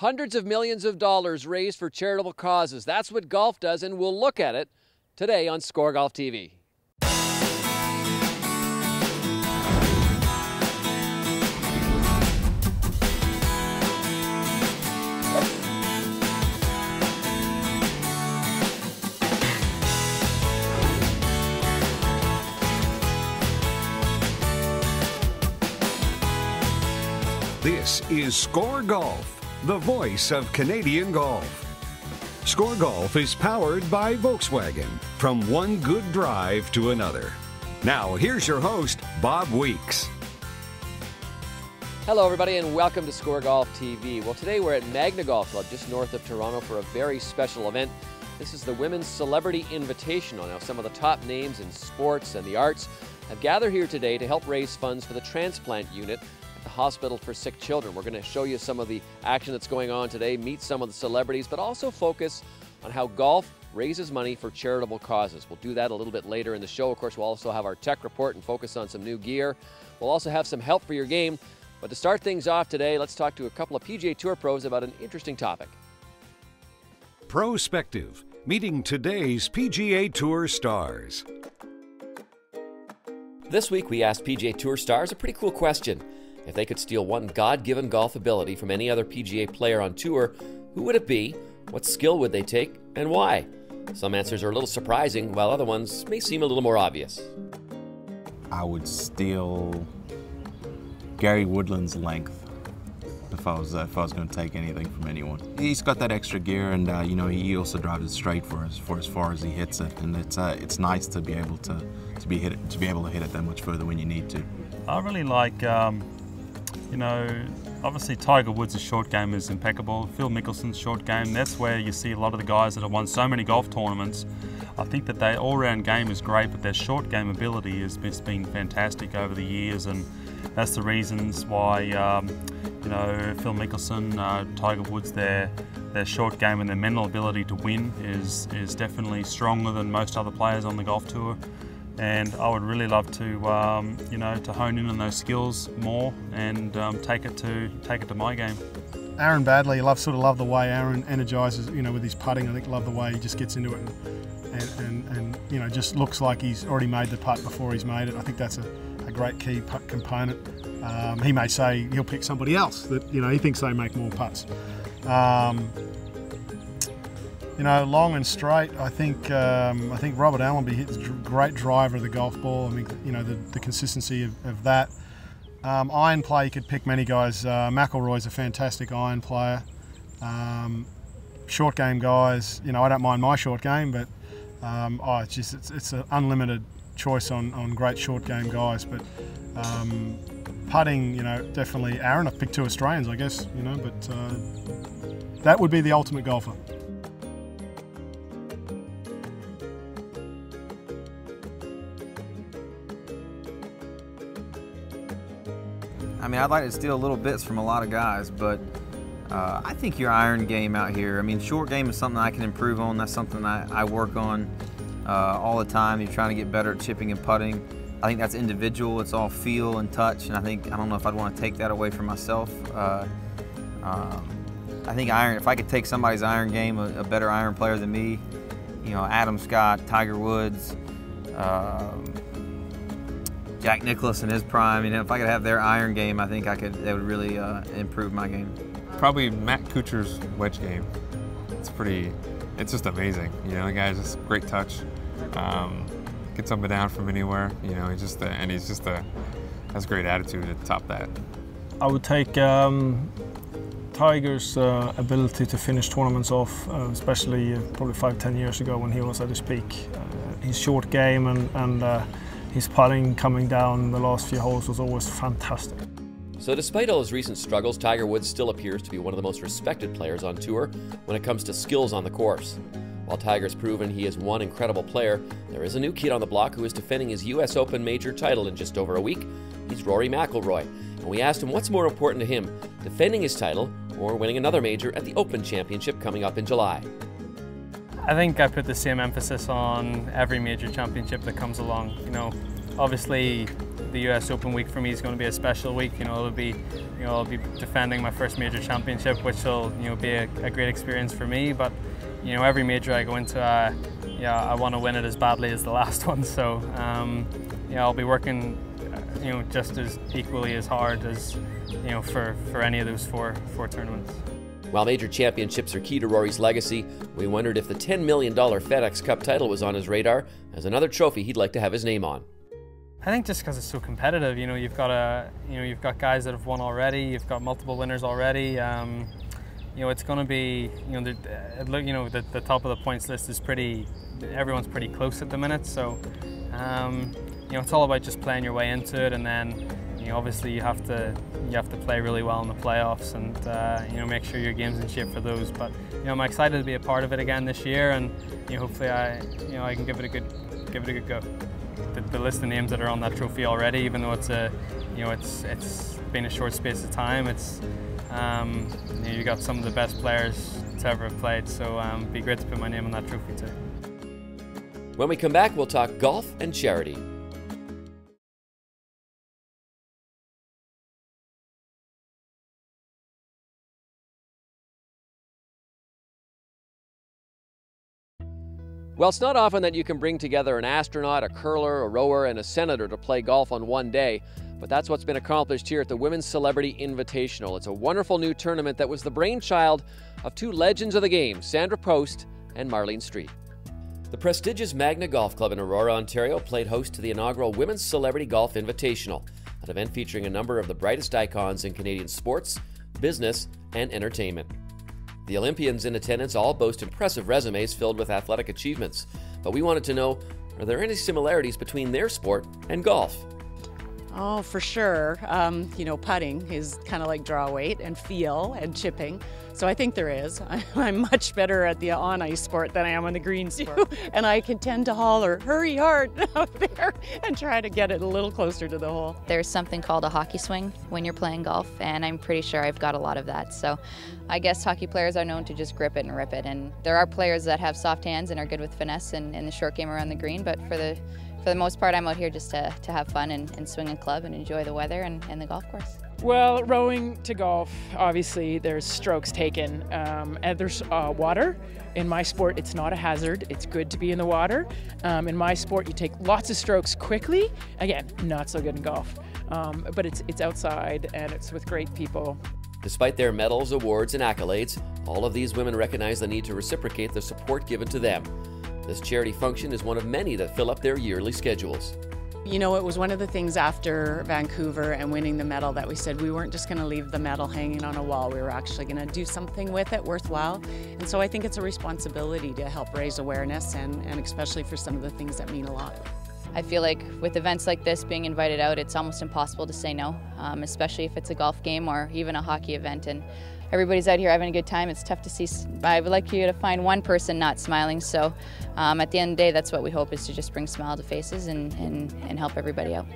Hundreds of millions of dollars raised for charitable causes. That's what golf does, and we'll look at it today on SCOREGolf TV. This is Score Golf, the voice of Canadian golf. Score Golf is powered by Volkswagen, from one good drive to another. Now, here's your host, Bob Weeks. Hello, everybody, and welcome to SCOREGolf TV. Well, today we're at Magna Golf Club, just north of Toronto, for a very special event. This is the Women's Celebrity Invitational. Now, some of the top names in sports and the arts have gathered here today to help raise funds for the transplant unit at the Hospital for Sick Children. We're going to show you some of the action that's going on today, meet some of the celebrities, but also focus on how golf raises money for charitable causes. We'll do that a little bit later in the show. Of course, we'll also have our tech report and focus on some new gear. We'll also have some help for your game. But to start things off today, let's talk to a couple of PGA Tour pros about an interesting topic. Prospective, meeting today's PGA Tour stars. This week we asked PGA Tour stars a pretty cool question. If they could steal one God-given golf ability from any other PGA player on tour, who would it be? What skill would they take, and why? Some answers are a little surprising, while other ones may seem a little more obvious. I would steal Gary Woodland's length if I was going to take anything from anyone. He's got that extra gear, and you know, he also drives it straight for as far as he hits it, and it's nice to be able to able to hit it that much further when you need to. I really like, you know, obviously Tiger Woods' short game is impeccable. Phil Mickelson's short game, that's where you see a lot of the guys that have won so many golf tournaments. I think that their all-round game is great, but their short game ability has been fantastic over the years, and that's the reasons why, you know, Phil Mickelson, Tiger Woods, their short game and their mental ability to win is definitely stronger than most other players on the golf tour. And I would really love to, you know, to hone in on those skills more and take it to my game. Aaron Baddeley, I love the way Aaron energizes, you know, with his putting. I think love the way he just gets into it and you know, just looks like he's already made the putt before he's made it. I think that's a great key putt component. He may say he'll pick somebody else that, you know, he thinks they make more putts. You know, long and straight, I think Robert Allenby hits a great driver of the golf ball. I mean, you know, the consistency of that. Iron play, you could pick many guys. McIlroy's a fantastic iron player. Short game guys, you know, I don't mind my short game, but it's an unlimited choice on great short game guys. But putting, you know, definitely Aaron. I've picked two Australians, I guess, you know, but that would be the ultimate golfer. I mean, I'd like to steal little bits from a lot of guys, but I think your iron game out here, I mean, short game is something I can improve on. That's something I work on all the time. You're trying to get better at chipping and putting. I think that's individual. It's all feel and touch, and I don't know if I'd want to take that away from myself. I think iron, if I could take somebody's iron game, a better iron player than me, you know, Adam Scott, Tiger Woods, Jack Nicklaus in his prime, you know, if I could have their iron game, I think that would really improve my game. Probably Matt Kuchar's wedge game. It's just amazing. You know, the guy's just great touch. Gets up and down from anywhere. You know, has a great attitude to top that. I would take Tiger's ability to finish tournaments off, especially probably 5-10 years ago when he was at his peak. His short game and his putting coming down the last few holes was always fantastic. So despite all his recent struggles, Tiger Woods still appears to be one of the most respected players on tour when it comes to skills on the course. While Tiger's proven he is one incredible player, there is a new kid on the block who is defending his US Open major title in just over a week. He's Rory McIlroy, and we asked him what's more important to him, defending his title or winning another major at the Open Championship coming up in July. I think I put the same emphasis on every major championship that comes along. You know, obviously the US Open week for me is going to be a special week. It'll be, I'll be defending my first major championship, which will, be a great experience for me. But, every major I go into, I want to win it as badly as the last one. So, I'll be working, just as equally as hard as, for any of those four tournaments. While major championships are key to Rory's legacy, we wondered if the $10 million FedEx Cup title was on his radar as another trophy he'd like to have his name on. I think just because it's so competitive, you've got guys that have won already, you've got multiple winners already. It's going to be, the top of the points list is everyone's pretty close at the minute. So, it's all about just playing your way into it, and then, obviously you have to play really well in the playoffs, and make sure your game's in shape for those. But I'm excited to be a part of it again this year, and hopefully I can give it a good go. The list of names that are on that trophy already, even though it's been a short space of time, you got some of the best players to ever have played. So it'd be great to put my name on that trophy too. When we come back, we'll talk golf and charity. Well, it's not often that you can bring together an astronaut, a curler, a rower, and a senator to play golf on one day, but that's what's been accomplished here at the Women's Celebrity Invitational. It's a wonderful new tournament that was the brainchild of two legends of the game, Sandra Post and Marlene Street. The prestigious Magna Golf Club in Aurora, Ontario played host to the inaugural Women's Celebrity Golf Invitational, an event featuring a number of the brightest icons in Canadian sports, business, and entertainment. The Olympians in attendance all boast impressive resumes filled with athletic achievements, but we wanted to know, are there any similarities between their sport and golf? Oh, for sure. Putting is kind of like draw weight and feel and chipping. So I think there is. I'm much better at the on-ice sport than I am on the green sport. And I can tend to holler, hurry hard out there, and try to get it a little closer to the hole. There's something called a hockey swing when you're playing golf, and I'm pretty sure I've got a lot of that. So I guess hockey players are known to just grip it and rip it. And there are players that have soft hands and are good with finesse and the short game around the green, but for the most part, I'm out here just to have fun and swing a club and enjoy the weather and the golf course. Well, rowing to golf, obviously there's strokes taken, and there's water. In my sport, it's not a hazard. It's good to be in the water. In my sport, you take lots of strokes quickly. Again, not so good in golf, but it's outside and it's with great people. Despite their medals, awards, and accolades, all of these women recognize the need to reciprocate the support given to them. This charity function is one of many that fill up their yearly schedules. It was one of the things after Vancouver and winning the medal that we said we weren't just going to leave the medal hanging on a wall. We were actually going to do something with it worthwhile. And so I think it's a responsibility to help raise awareness and especially for some of the things that mean a lot. I feel like with events like this being invited out, it's almost impossible to say no, especially if it's a golf game or even a hockey event. And everybody's out here having a good time. It's tough to see. I would like you to find one person not smiling. So at the end of the day, that's what we hope, is to just bring smile to faces and help everybody out.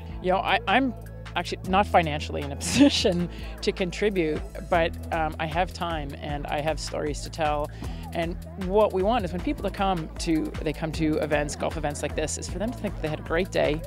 I'm actually not financially in a position to contribute, but I have time and I have stories to tell. And what we want is when people come to events, golf events like this, is for them to think they had a great day,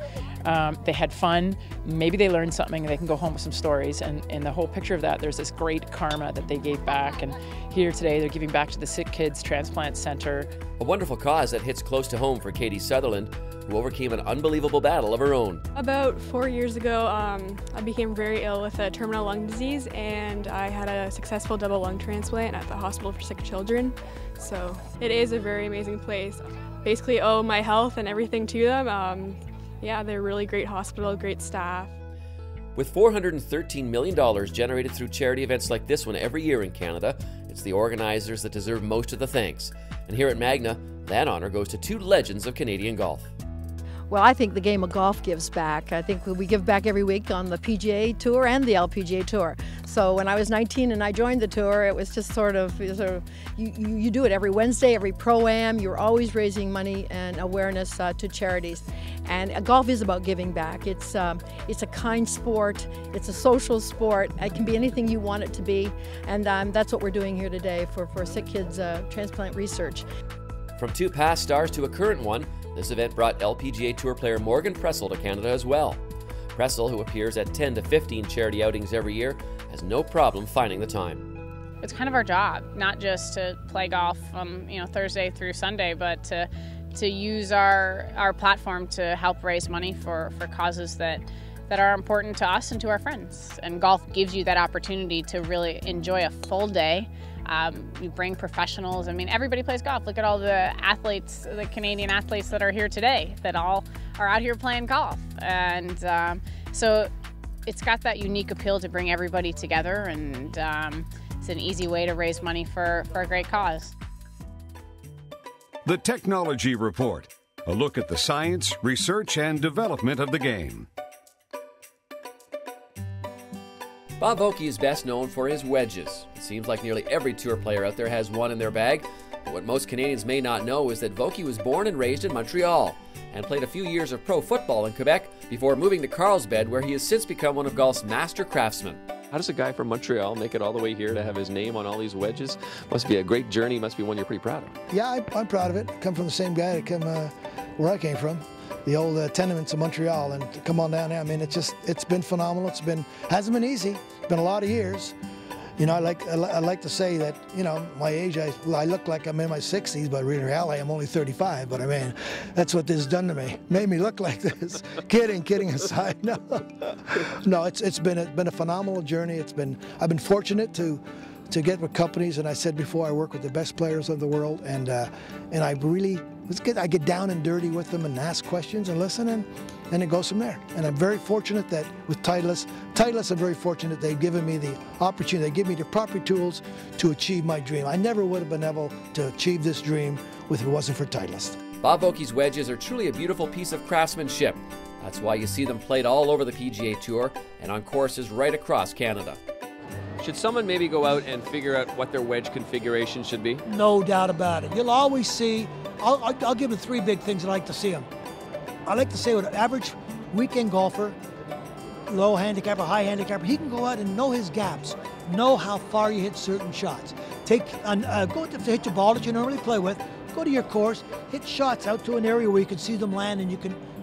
they had fun, maybe they learned something and they can go home with some stories. And in the whole picture of that, there's this great karma that they gave back. And here today, they're giving back to the Sick Kids Transplant Center. A wonderful cause that hits close to home for Katie Sutherland, who overcame an unbelievable battle of her own. About 4 years ago, I became very ill with a terminal lung disease, and I had a successful double lung transplant at the Hospital for Sick Children. So it is a very amazing place. Basically owe my health and everything to them. Yeah, they're a really great hospital, great staff. With $413 million generated through charity events like this one every year in Canada, it's the organizers that deserve most of the thanks. And here at Magna, that honor goes to two legends of Canadian golf. Well, I think the game of golf gives back. I think we give back every week on the PGA Tour and the LPGA Tour. So when I was 19 and I joined the tour, it was just sort of you do it every Wednesday, every Pro-Am. You're always raising money and awareness to charities. And golf is about giving back. It's a kind sport. It's a social sport. It can be anything you want it to be. And that's what we're doing here today for Sick Kids Transplant Research. From two past stars to a current one, this event brought LPGA Tour player Morgan Pressel to Canada as well. Pressel, who appears at 10 to 15 charity outings every year, has no problem finding the time. It's kind of our job, not just to play golf from Thursday through Sunday, but to use our platform to help raise money for causes that are important to us and to our friends. And golf gives you that opportunity to really enjoy a full day. You bring professionals. I mean, everybody plays golf. Look at all the athletes, the Canadian athletes that are here today, that all are out here playing golf. And so it's got that unique appeal to bring everybody together, and it's an easy way to raise money for a great cause. The Technology Report, a look at the science, research, and development of the game. Bob Vokey is best known for his wedges. It seems like nearly every tour player out there has one in their bag. But what most Canadians may not know is that Vokey was born and raised in Montreal and played a few years of pro football in Quebec before moving to Carlsbad, where he has since become one of golf's master craftsmen. How does a guy from Montreal make it all the way here to have his name on all these wedges? Must be a great journey, must be one you're pretty proud of. Yeah, I'm proud of it. I come from the same guy that came where I came from, the old tenements of Montreal, and to come on down there, I mean, it's been phenomenal. Hasn't been easy. It's been a lot of years. You know, I like to say that, my age, I look like I'm in my 60s, but in reality, I'm only 35. But I mean, that's what this has done to me. Made me look like this. Kidding aside. No, it's been a phenomenal journey. I've been fortunate to get with companies, and I said before, I work with the best players of the world, and I really, I get down and dirty with them and ask questions and listen, and it goes from there. And I'm very fortunate that with Titleist, I'm very fortunate they've given me the opportunity, they give me the proper tools to achieve my dream. I never would have been able to achieve this dream if it wasn't for Titleist. Bob Vokey's wedges are truly a beautiful piece of craftsmanship. That's why you see them played all over the PGA Tour and on courses right across Canada. Should someone maybe go out and figure out what their wedge configuration should be? No doubt about it. You'll always see, I'll give them three big things I like to see them. I like to say with an average weekend golfer, low handicapper, high handicapper, he can go out and know his gaps, know how far you hit certain shots. Go to hit your ball that you normally play with, go to your course, hit shots out to an area where you can see them land and you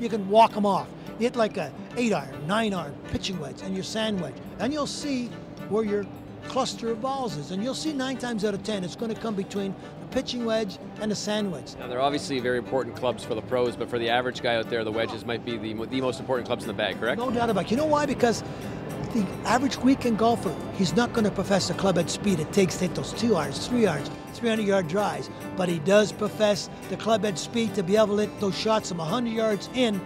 can walk them off. You hit like a 8-iron, 9-iron, pitching wedge and your sand wedge, and you'll see where your cluster of balls is, and you'll see 9 times out of 10 it's going to come between the pitching wedge and the sand wedge. Now, they're obviously very important clubs for the pros, but for the average guy out there, the wedges might be the most important clubs in the bag, correct? No doubt about it. You know why? Because the average weekend golfer, he's not going to profess the club head speed it takes to hit those 2 irons, 3 irons, 300-yard drives, but he does profess the club head speed to be able to hit those shots from 100 yards in,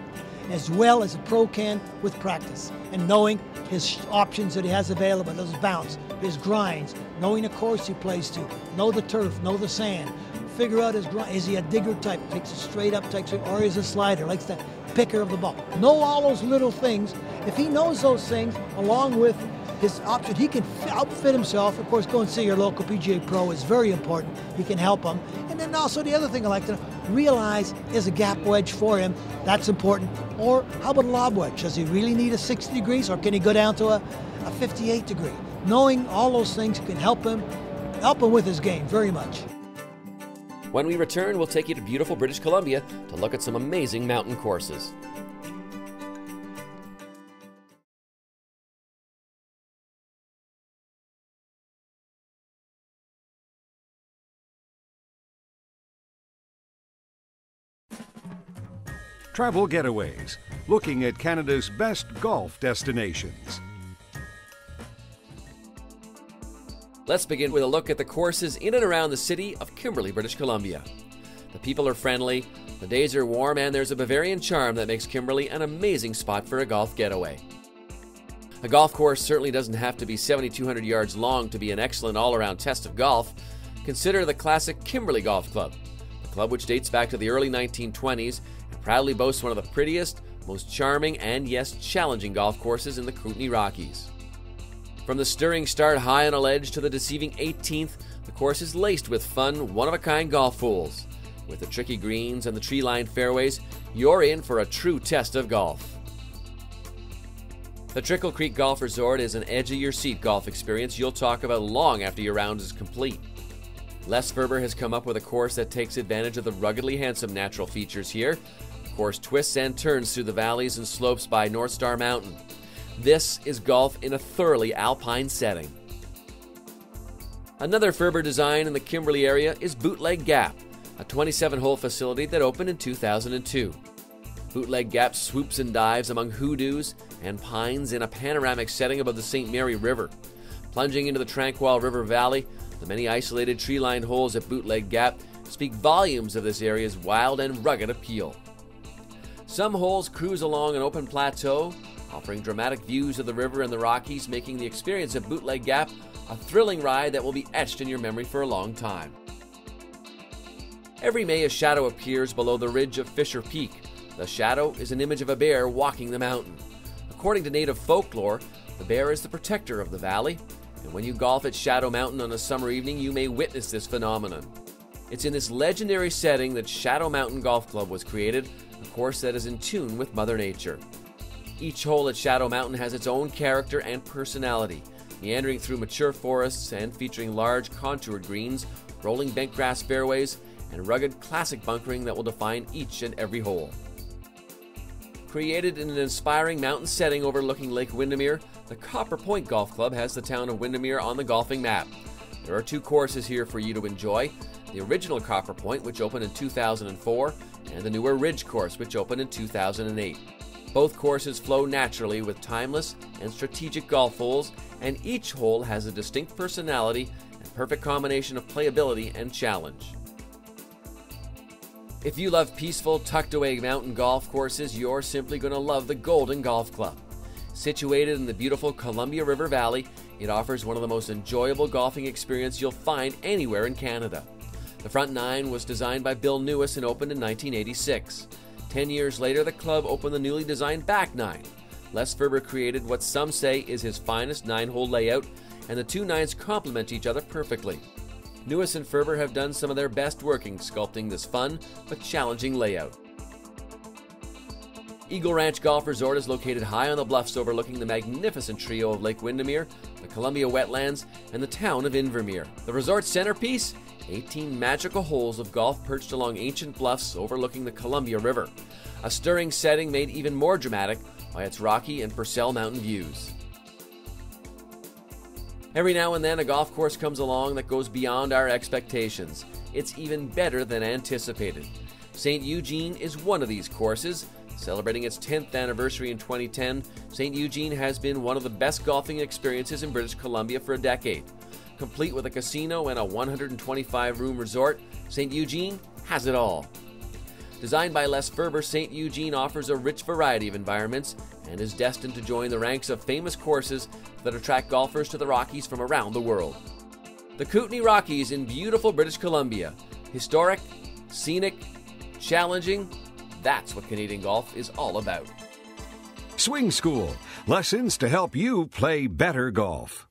as well as a pro can with practice, and knowing his options that he has available, his bounce, his grinds, knowing the course he plays to, know the turf, know the sand, figure out his grind. Is he a digger type, takes a straight up type, or is he a slider, likes the picker of the ball? Know all those little things. If he knows those things, along with his option, he can outfit himself. Of course, go and see your local PGA Pro is very important. He can help him. And then also the other thing I like to realize is a gap wedge for him. That's important. Or how about a lob wedge? Does he really need a 60 degrees, or can he go down to a 58 degree? Knowing all those things can help him with his game very much. When we return, we'll take you to beautiful British Columbia to look at some amazing mountain courses. Travel Getaways, looking at Canada's best golf destinations. Let's begin with a look at the courses in and around the city of Kimberley, British Columbia. The people are friendly, the days are warm, and there's a Bavarian charm that makes Kimberley an amazing spot for a golf getaway. A golf course certainly doesn't have to be 7,200 yards long to be an excellent all-around test of golf. Consider the classic Kimberley Golf Club, a club which dates back to the early 1920s and proudly boasts one of the prettiest, most charming, and yes, challenging golf courses in the Kootenay Rockies. From the stirring start high on a ledge to the deceiving 18th, the course is laced with fun, one-of-a-kind golf fools. With the tricky greens and the tree-lined fairways, you're in for a true test of golf. The Trickle Creek Golf Resort is an edge-of-your-seat golf experience you'll talk about long after your round is complete. Les Ferber has come up with a course that takes advantage of the ruggedly handsome natural features here. A course twists and turns through the valleys and slopes by North Star Mountain. This is golf in a thoroughly alpine setting. Another Ferber design in the Kimberley area is Bootleg Gap, a 27-hole facility that opened in 2002. Bootleg Gap swoops and dives among hoodoos and pines in a panoramic setting above the St. Mary River. Plunging into the Tranquil River Valley, the many isolated tree-lined holes at Bootleg Gap speak volumes of this area's wild and rugged appeal. Some holes cruise along an open plateau, offering dramatic views of the river and the Rockies, making the experience at Bootleg Gap a thrilling ride that will be etched in your memory for a long time. Every May, a shadow appears below the ridge of Fisher Peak. The shadow is an image of a bear walking the mountain. According to native folklore, the bear is the protector of the valley, and when you golf at Shadow Mountain on a summer evening, you may witness this phenomenon. It's in this legendary setting that Shadow Mountain Golf Club was created, a course that is in tune with Mother Nature. Each hole at Shadow Mountain has its own character and personality, meandering through mature forests and featuring large contoured greens, rolling bentgrass fairways, and rugged classic bunkering that will define each and every hole. Created in an inspiring mountain setting overlooking Lake Windermere, the Copper Point Golf Club has the town of Windermere on the golfing map. There are 2 courses here for you to enjoy: the original Copper Point, which opened in 2004, and the newer Ridge course, which opened in 2008. Both courses flow naturally with timeless and strategic golf holes, and each hole has a distinct personality and perfect combination of playability and challenge. If you love peaceful, tucked-away mountain golf courses, you're simply going to love the Golden Golf Club. Situated in the beautiful Columbia River Valley, it offers one of the most enjoyable golfing experiences you'll find anywhere in Canada. The front 9 was designed by Bill Newis and opened in 1986. 10 years later, the club opened the newly designed back 9. Les Ferber created what some say is his finest 9-hole layout, and the 2 nines complement each other perfectly. Newis and Ferber have done some of their best working sculpting this fun but challenging layout. Eagle Ranch Golf Resort is located high on the bluffs overlooking the magnificent trio of Lake Windermere, the Columbia Wetlands, and the town of Invermere. The resort's centerpiece? 18 magical holes of golf perched along ancient bluffs overlooking the Columbia River. A stirring setting made even more dramatic by its Rocky and Purcell Mountain views. Every now and then a golf course comes along that goes beyond our expectations. It's even better than anticipated. St. Eugene is one of these courses. Celebrating its 10th anniversary in 2010, St. Eugene has been one of the best golfing experiences in British Columbia for a decade. Complete with a casino and a 125-room resort, St. Eugene has it all. Designed by Les Ferber, St. Eugene offers a rich variety of environments and is destined to join the ranks of famous courses that attract golfers to the Rockies from around the world. The Kootenay Rockies in beautiful British Columbia. Historic, scenic, challenging, that's what Canadian golf is all about. Swing School, lessons to help you play better golf.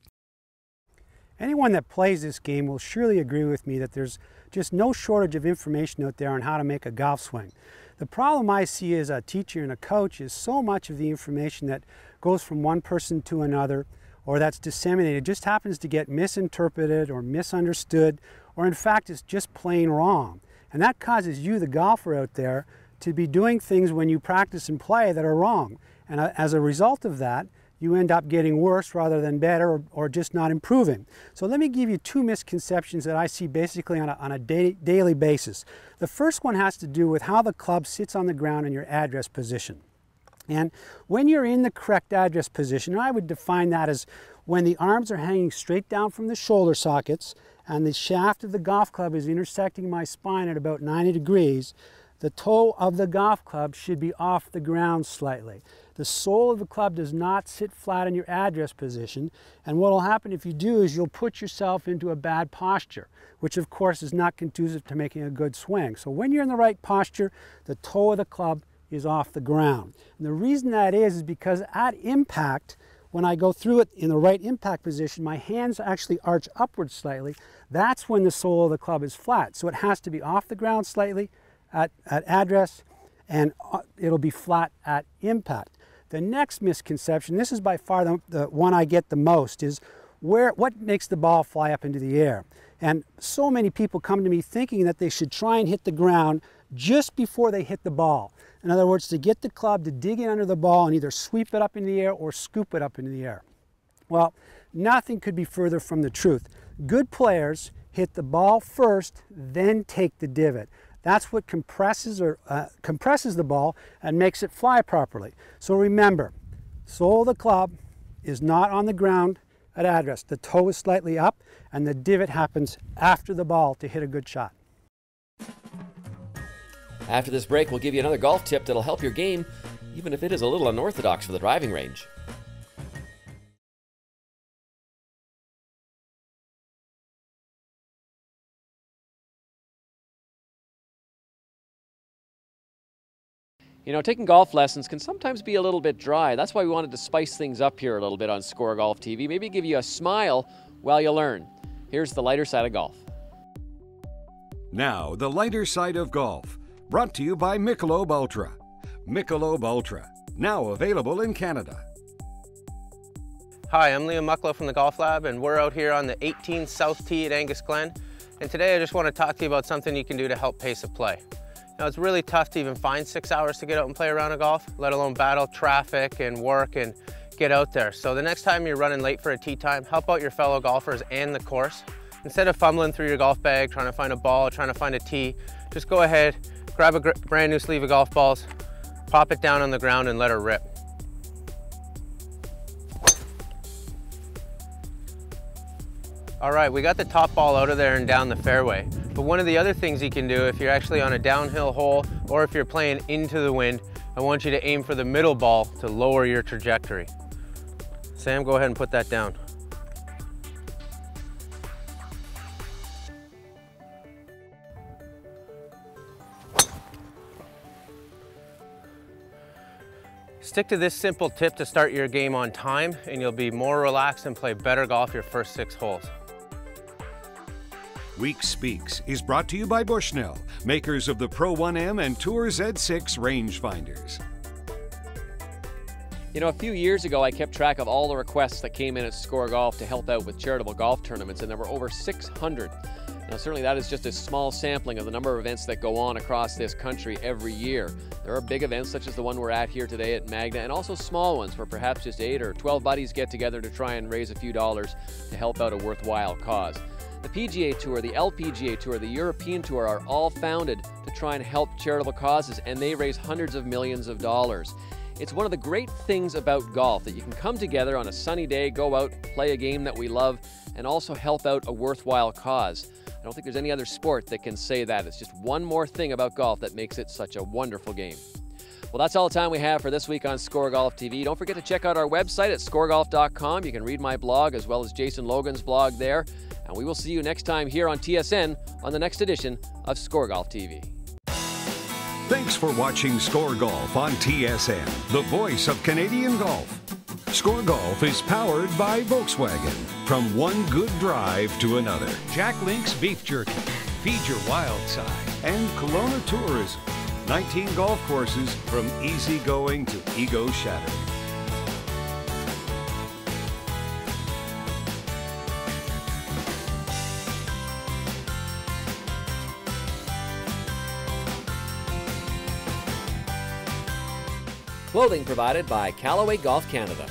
Anyone that plays this game will surely agree with me that there's just no shortage of information out there on how to make a golf swing. The problem I see as a teacher and a coach is so much of the information that goes from one person to another or that's disseminated just happens to get misinterpreted or misunderstood, or in fact is just plain wrong. And that causes you, the golfer out there, to be doing things when you practice and play that are wrong. And as a result of that, you end up getting worse rather than better, or just not improving. So let me give you 2 misconceptions that I see basically on a daily basis. The first one has to do with how the club sits on the ground in your address position. And when you're in the correct address position, I would define that as when the arms are hanging straight down from the shoulder sockets and the shaft of the golf club is intersecting my spine at about 90 degrees, the toe of the golf club should be off the ground slightly. The sole of the club does not sit flat in your address position, and what will happen if you do is you'll put yourself into a bad posture, which of course is not conducive to making a good swing. So when you're in the right posture, the toe of the club is off the ground. And the reason that is because at impact, when I go through it in the right impact position, my hands actually arch upwards slightly. That's when the sole of the club is flat. So it has to be off the ground slightly at address, and it'll be flat at impact. The next misconception, this is by far the one I get the most, is what makes the ball fly up into the air. And so many people come to me thinking that they should try and hit the ground just before they hit the ball. In other words, to get the club to dig in under the ball and either sweep it up in the air or scoop it up into the air. Well, nothing could be further from the truth. Good players hit the ball first, then take the divot. That's what compresses the ball and makes it fly properly. So remember, sole of the club is not on the ground at address. The toe is slightly up and the divot happens after the ball to hit a good shot. After this break, we'll give you another golf tip that'll help your game, even if it is a little unorthodox for the driving range. You know, taking golf lessons can sometimes be a little bit dry. That's why we wanted to spice things up here a little bit on SCOREGolf TV. Maybe give you a smile while you learn. Here's the lighter side of golf. Now, the lighter side of golf. Brought to you by Michelob Ultra. Michelob Ultra, now available in Canada. Hi, I'm Liam Mucklow from the Golf Lab, and we're out here on the 18 South Tee at Angus Glen. And today I just want to talk to you about something you can do to help pace a play. Now, it's really tough to even find 6 hours to get out and play a round of golf, let alone battle traffic and work and get out there. So the next time you're running late for a tee time, help out your fellow golfers and the course. Instead of fumbling through your golf bag, trying to find a ball, trying to find a tee, just go ahead, grab a brand new sleeve of golf balls, pop it down on the ground and let her rip. All right, we got the top ball out of there and down the fairway. But one of the other things you can do if you're actually on a downhill hole or if you're playing into the wind, I want you to aim for the middle ball to lower your trajectory. Sam, go ahead and put that down. Stick to this simple tip to start your game on time and you'll be more relaxed and play better golf your first 6 holes. Week Speaks is brought to you by Bushnell, makers of the Pro 1M and Tour Z6 rangefinders. You know, a few years ago, I kept track of all the requests that came in at SCOREGolf to help out with charitable golf tournaments, and there were over 600. Now, certainly that is just a small sampling of the number of events that go on across this country every year. There are big events such as the one we're at here today at Magna, and also small ones where perhaps just 8 or 12 buddies get together to try and raise a few dollars to help out a worthwhile cause. The PGA Tour, the LPGA Tour, the European Tour are all founded to try and help charitable causes, and they raise hundreds of millions of dollars. It's one of the great things about golf, that you can come together on a sunny day, go out, play a game that we love, and also help out a worthwhile cause. I don't think there's any other sport that can say that. It's just one more thing about golf that makes it such a wonderful game. Well, that's all the time we have for this week on SCOREGolf TV. Don't forget to check out our website at scoregolf.com. You can read my blog as well as Jason Logan's blog there. And we will see you next time here on TSN on the next edition of SCOREGolf TV. Thanks for watching SCOREGolf on TSN, the voice of Canadian golf. SCOREGolf is powered by Volkswagen. From one good drive to another. Jack Link's Beef Jerky, Feed Your Wild Side, and Kelowna Tourism. 19 golf courses from easygoing to ego-shattering. Clothing provided by Callaway Golf Canada.